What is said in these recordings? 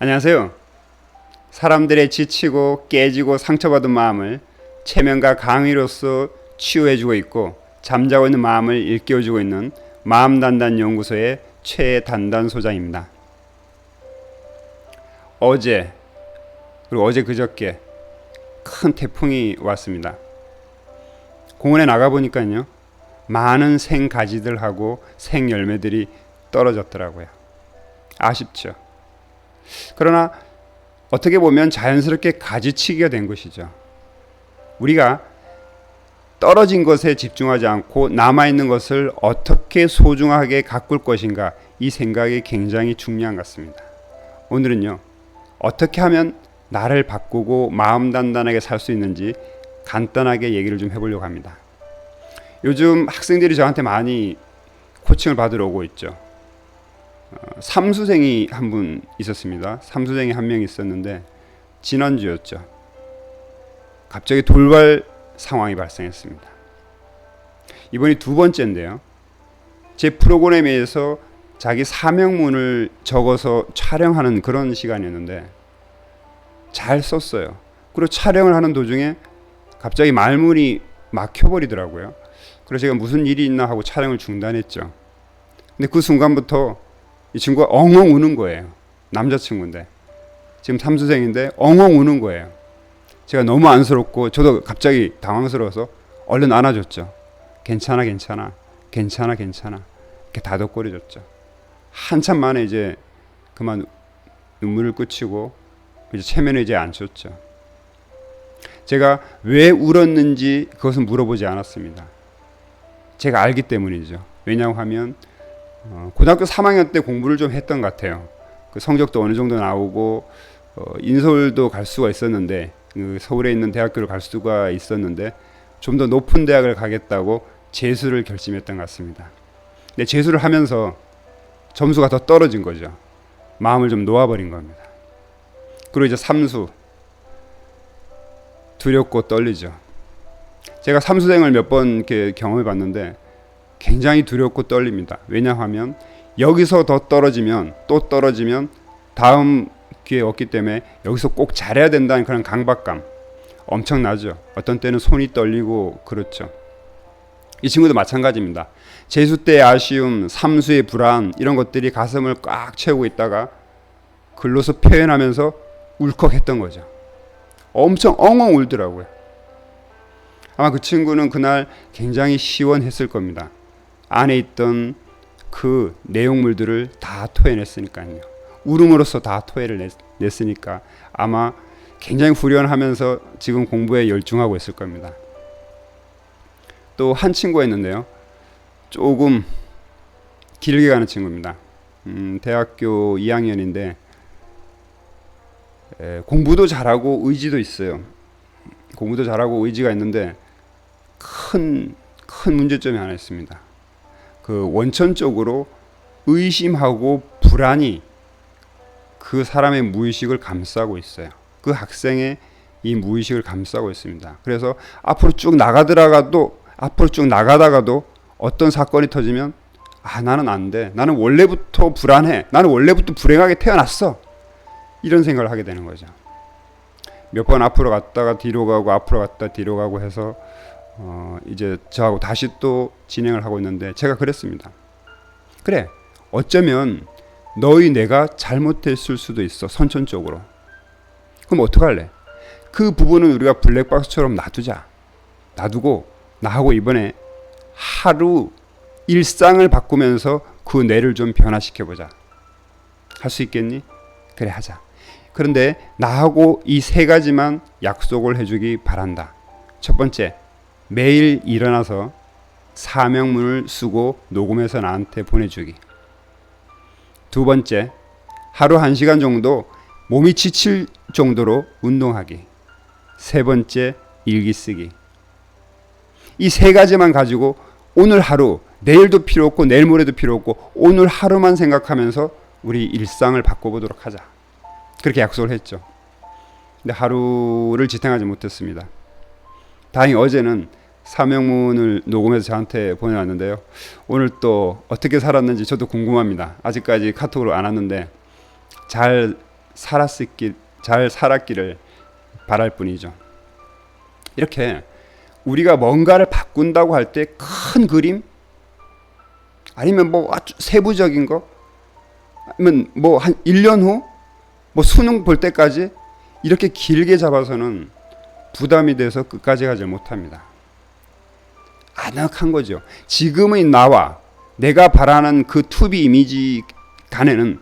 안녕하세요. 사람들의 지치고 깨지고 상처받은 마음을 체면과 강의로서 치유해주고 있고 잠자고 있는 마음을 일깨워주고 있는 마음단단연구소의 최단단 소장입니다. 어제 그리고 어제 그저께 큰 태풍이 왔습니다. 공원에 나가보니까요, 많은 생가지들하고 생열매들이 떨어졌더라고요. 아쉽죠. 그러나 어떻게 보면 자연스럽게 가지치기가 된 것이죠. 우리가 떨어진 것에 집중하지 않고 남아있는 것을 어떻게 소중하게 가꿀 것인가, 이 생각이 굉장히 중요한 것 같습니다. 오늘은요, 어떻게 하면 나를 바꾸고 마음 단단하게 살 수 있는지 간단하게 얘기를 좀 해보려고 합니다. 요즘 학생들이 저한테 많이 코칭을 받으러 오고 있죠. 삼수생이 한 분 있었습니다. 삼수생이 한 명 있었는데 지난주였죠. 갑자기 돌발 상황이 발생했습니다. 이번이 두 번째인데요. 제 프로그램에서 자기 사명문을 적어서 촬영하는 그런 시간이었는데 잘 썼어요. 그리고 촬영을 하는 도중에 갑자기 말문이 막혀버리더라고요. 그래서 제가 무슨 일이 있나 하고 촬영을 중단했죠. 근데 그 순간부터 이 친구가 엉엉 우는 거예요. 남자친구인데 지금 삼수생인데 엉엉 우는 거예요. 제가 너무 안쓰럽고 저도 갑자기 당황스러워서 얼른 안아줬죠. 괜찮아 괜찮아 괜찮아 괜찮아 이렇게 다독거려줬죠. 한참 만에 이제 그만 눈물을 끄치고 이제 체면에 이제 앉혔죠. 제가 왜 울었는지 그것은 물어보지 않았습니다. 제가 알기 때문이죠. 왜냐고 하면 고등학교 3학년 때 공부를 좀 했던 것 같아요. 그 성적도 어느 정도 나오고 인서울도 갈 수가 있었는데, 서울에 있는 대학교를 갈 수가 있었는데 좀 더 높은 대학을 가겠다고 재수를 결심했던 것 같습니다. 근데 재수를 하면서 점수가 더 떨어진 거죠. 마음을 좀 놓아버린 겁니다. 그리고 이제 삼수, 두렵고 떨리죠. 제가 삼수생을 몇 번 이렇게 경험해 봤는데 굉장히 두렵고 떨립니다. 왜냐하면 여기서 더 떨어지면 또 떨어지면 다음 기회 없기 때문에 여기서 꼭 잘해야 된다는 그런 강박감 엄청나죠. 어떤 때는 손이 떨리고 그렇죠. 이 친구도 마찬가지입니다. 재수 때의 아쉬움, 삼수의 불안, 이런 것들이 가슴을 꽉 채우고 있다가 글로서 표현하면서 울컥했던 거죠. 엄청 엉엉 울더라고요. 아마 그 친구는 그날 굉장히 시원했을 겁니다. 안에 있던 그 내용물들을 다 토해냈으니까요. 울음으로써 다 토해를 냈으니까 아마 굉장히 후련하면서 지금 공부에 열중하고 있을 겁니다. 또 한 친구가 있는데요. 조금 길게 가는 친구입니다. 대학교 2학년인데 공부도 잘하고 의지도 있어요. 공부도 잘하고 의지가 있는데 큰 문제점이 하나 있습니다. 그 원천적으로 의심하고 불안이 그 사람의 무의식을 감싸고 있어요. 그 학생의 이 무의식을 감싸고 있습니다. 그래서 앞으로 쭉 나가다가도 어떤 사건이 터지면 나는 안 돼. 나는 원래부터 불안해. 나는 원래부터 불행하게 태어났어. 이런 생각을 하게 되는 거죠. 몇 번 앞으로 갔다가 뒤로 가고 앞으로 갔다 뒤로 가고 해서 이제 저하고 다시 또 진행을 하고 있는데 제가 그랬습니다. 그래, 어쩌면 내가 잘못했을 수도 있어, 선천적으로. 그럼 어떡할래? 그 부분은 우리가 블랙박스처럼 놔두고 나하고 이번에 하루 일상을 바꾸면서 그 뇌를 좀 변화시켜보자. 할 수 있겠니? 그래, 하자. 그런데 나하고 이 세 가지만 약속을 해주기 바란다. 첫 번째, 매일 일어나서 사명문을 쓰고 녹음해서 나한테 보내주기. 두 번째, 하루 1시간 정도 몸이 지칠 정도로 운동하기. 세 번째, 일기 쓰기. 이 세 가지만 가지고 오늘 하루, 내일도 필요 없고 내일 모레도 필요 없고 오늘 하루만 생각하면서 우리 일상을 바꿔보도록 하자. 그렇게 약속을 했죠. 근데 하루를 지탱하지 못했습니다. 다행히 어제는 사명문을 녹음해서 저한테 보내왔는데요. 오늘 또 어떻게 살았는지 저도 궁금합니다. 아직까지 카톡으로 안 왔는데 잘 잘 살았기를 바랄 뿐이죠. 이렇게 우리가 뭔가를 바꾼다고 할 때 큰 그림, 아니면 뭐 아주 세부적인 거, 아니면 뭐 한 1년 후, 뭐 수능 볼 때까지 이렇게 길게 잡아서는 부담이 돼서 끝까지 가지 못합니다. 아늑한 거죠. 지금의 나와 내가 바라는 그 투비 이미지 간에는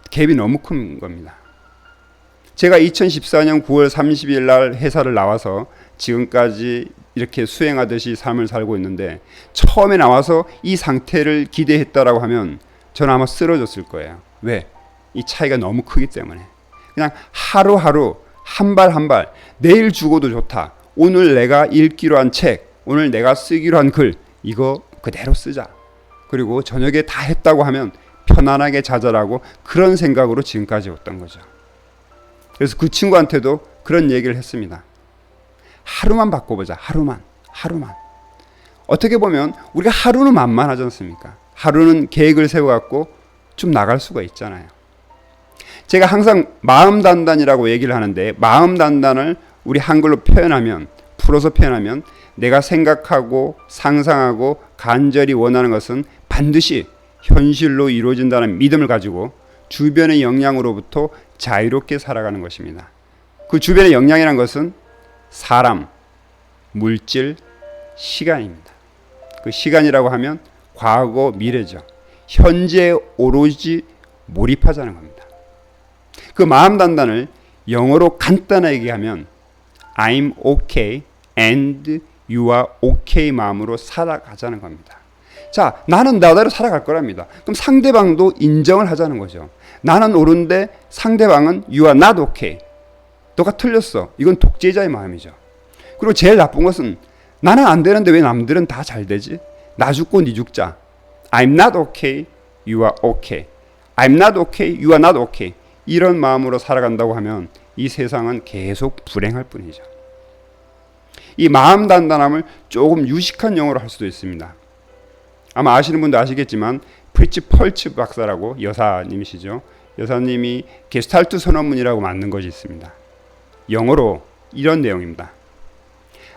갭이 너무 큰 겁니다. 제가 2014년 9월 30일 날 회사를 나와서 지금까지 이렇게 수행하듯이 삶을 살고 있는데, 처음에 나와서 이 상태를 기대했다라고 하면 저는 아마 쓰러졌을 거예요. 왜? 이 차이가 너무 크기 때문에. 그냥 하루하루 한 발 한 발, 내일 죽어도 좋다, 오늘 내가 읽기로 한 책, 오늘 내가 쓰기로 한 글, 이거 그대로 쓰자. 그리고 저녁에 다 했다고 하면 편안하게 자자라고, 그런 생각으로 지금까지 왔던 거죠. 그래서 그 친구한테도 그런 얘기를 했습니다. 하루만 바꿔보자. 하루만. 어떻게 보면 우리가 하루는 만만하지 않습니까? 하루는 계획을 세워갖고 좀 나갈 수가 있잖아요. 제가 항상 마음 단단이라고 얘기를 하는데, 마음 단단을 우리 한글로 풀어서 표현하면 내가 생각하고 상상하고 간절히 원하는 것은 반드시 현실로 이루어진다는 믿음을 가지고 주변의 영향으로부터 자유롭게 살아가는 것입니다. 그 주변의 영향이란 것은 사람, 물질, 시간입니다. 그 시간이라고 하면 과거, 미래죠. 현재에 오로지 몰입하자는 겁니다. 그 마음 단단을 영어로 간단하게 얘기하면 I'm okay and you are okay 마음으로 살아가자는 겁니다. 자, 나는 나대로 살아갈 거랍니다. 그럼 상대방도 인정을 하자는 거죠. 나는 옳은데 상대방은 you are not okay. 너가 틀렸어. 이건 독재자의 마음이죠. 그리고 제일 나쁜 것은 나는 안 되는데 왜 남들은 다 잘 되지? 나 죽고 니 죽자. I'm not okay, you are okay. I'm not okay, you are not okay. 이런 마음으로 살아간다고 하면 이 세상은 계속 불행할 뿐이죠. 이 마음 단단함을 조금 유식한 영어로 할 수도 있습니다. 아마 아시는 분도 아시겠지만 프리츠 펄츠 박사라고 여사님이시죠. 여사님이 게스탈트 선언문이라고 만든 것이 있습니다. 영어로 이런 내용입니다.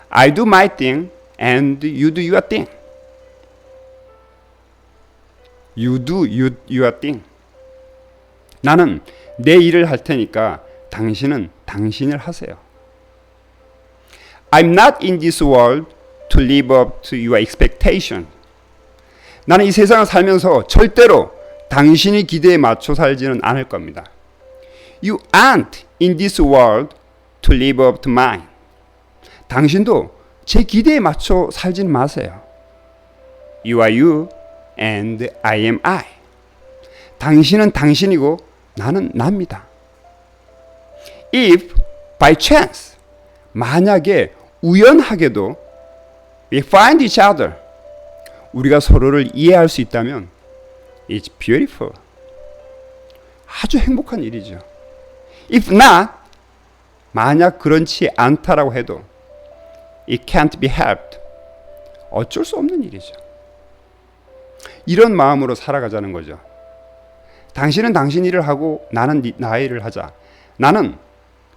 I do my thing and you do your thing. You do your thing. 나는 내 일을 할 테니까 당신은 당신을 하세요. I'm not in this world to live up to your expectation. 나는 이 세상을 살면서 절대로 당신의 기대에 맞춰 살지는 않을 겁니다. You aren't in this world to live up to mine. 당신도 제 기대에 맞춰 살지는 마세요. You are you and I am I. 당신은 당신이고 나는 나입니다. If by chance, 만약에 우연하게도 we find each other, 우리가 서로를 이해할 수 있다면 it's beautiful. 아주 행복한 일이죠. If not, 만약 그렇지 않다라고 해도 it can't be helped. 어쩔 수 없는 일이죠. 이런 마음으로 살아가자는 거죠. 당신은 당신 일을 하고 나는 나의 일을 하자. 나는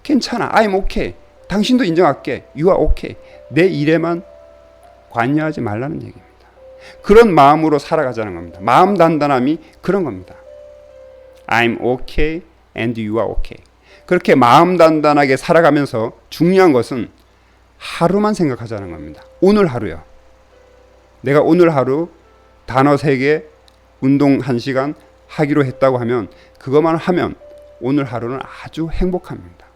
괜찮아. I'm okay. 당신도 인정할게. You are okay. 내 일에만 관여하지 말라는 얘기입니다. 그런 마음으로 살아가자는 겁니다. 마음 단단함이 그런 겁니다. I'm okay and you are okay. 그렇게 마음 단단하게 살아가면서 중요한 것은 하루만 생각하자는 겁니다. 오늘 하루요. 내가 오늘 하루 단어 3개, 운동 1시간 하기로 했다고 하면 그것만 하면 오늘 하루는 아주 행복합니다.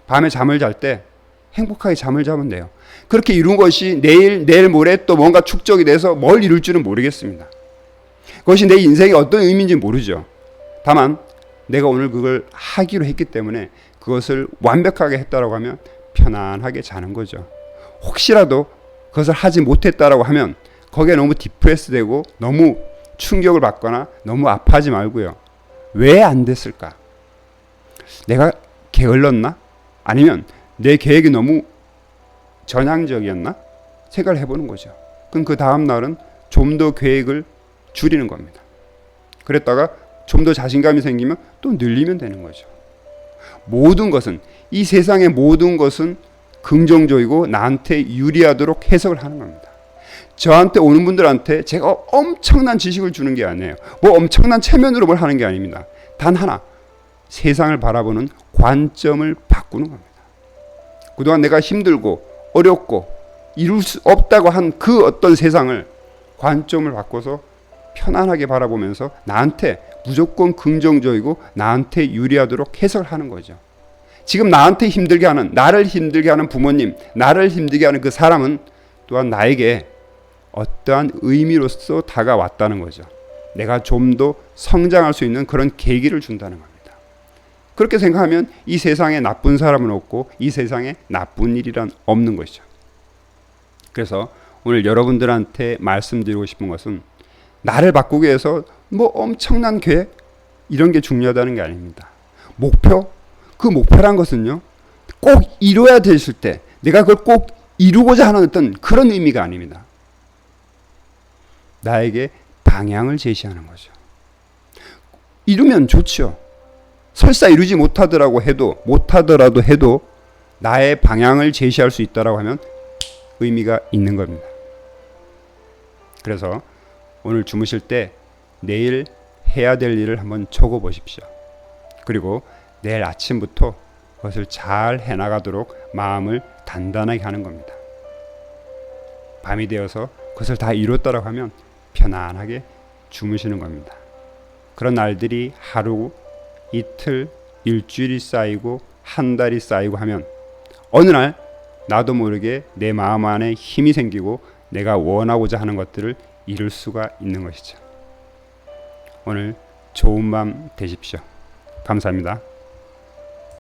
밤에 잠을 잘 때 행복하게 잠을 자면 돼요. 그렇게 이룬 것이 내일 모레 또 뭔가 축적이 돼서 뭘 이룰 줄은 모르겠습니다. 그것이 내 인생에 어떤 의미인지 모르죠. 다만 내가 오늘 그걸 하기로 했기 때문에 그것을 완벽하게 했다라고 하면 편안하게 자는 거죠. 혹시라도 그것을 하지 못했다라고 하면 거기에 너무 디프레스 되고 너무 충격을 받거나 너무 아파하지 말고요. 왜 안 됐을까? 내가 게을렀나? 아니면 내 계획이 너무 전향적이었나? 생각을 해보는 거죠. 그럼 그 다음 날은 좀 더 계획을 줄이는 겁니다. 그랬다가 좀 더 자신감이 생기면 또 늘리면 되는 거죠. 모든 것은, 이 세상의 모든 것은 긍정적이고 나한테 유리하도록 해석을 하는 겁니다. 저한테 오는 분들한테 제가 엄청난 지식을 주는 게 아니에요. 뭐 엄청난 체면으로 뭘 하는 게 아닙니다. 단 하나, 세상을 바라보는 관점을 바꾸는 겁니다. 그동안 내가 힘들고 어렵고 이룰 수 없다고 한 그 어떤 세상을 관점을 바꿔서 편안하게 바라보면서 나한테 무조건 긍정적이고 나한테 유리하도록 해석을 하는 거죠. 지금 나한테 힘들게 하는, 나를 힘들게 하는 부모님, 나를 힘들게 하는 그 사람은 또한 나에게 어떠한 의미로서 다가왔다는 거죠. 내가 좀 더 성장할 수 있는 그런 계기를 준다는 겁니다. 그렇게 생각하면 이 세상에 나쁜 사람은 없고 이 세상에 나쁜 일이란 없는 것이죠. 그래서 오늘 여러분들한테 말씀드리고 싶은 것은, 나를 바꾸기 위해서 뭐 엄청난 계획 이런 게 중요하다는 게 아닙니다. 목표, 그 목표란 것은요, 꼭 이루어야 되실 때 내가 그걸 꼭 이루고자 하는 어떤 그런 의미가 아닙니다. 나에게 방향을 제시하는 거죠. 이루면 좋죠. 설사 이루지 못하더라도 해도 나의 방향을 제시할 수 있다라고 하면 의미가 있는 겁니다. 그래서 오늘 주무실 때 내일 해야 될 일을 한번 적어 보십시오. 그리고 내일 아침부터 그것을 잘 해나가도록 마음을 단단하게 하는 겁니다. 밤이 되어서 그것을 다 이뤘다라고 하면 편안하게 주무시는 겁니다. 그런 날들이 하루, 이틀, 일주일이 쌓이고 한 달이 쌓이고 하면 어느 날 나도 모르게 내 마음 안에 힘이 생기고 내가 원하고자 하는 것들을 이룰 수가 있는 것이죠. 오늘 좋은 밤 되십시오. 감사합니다.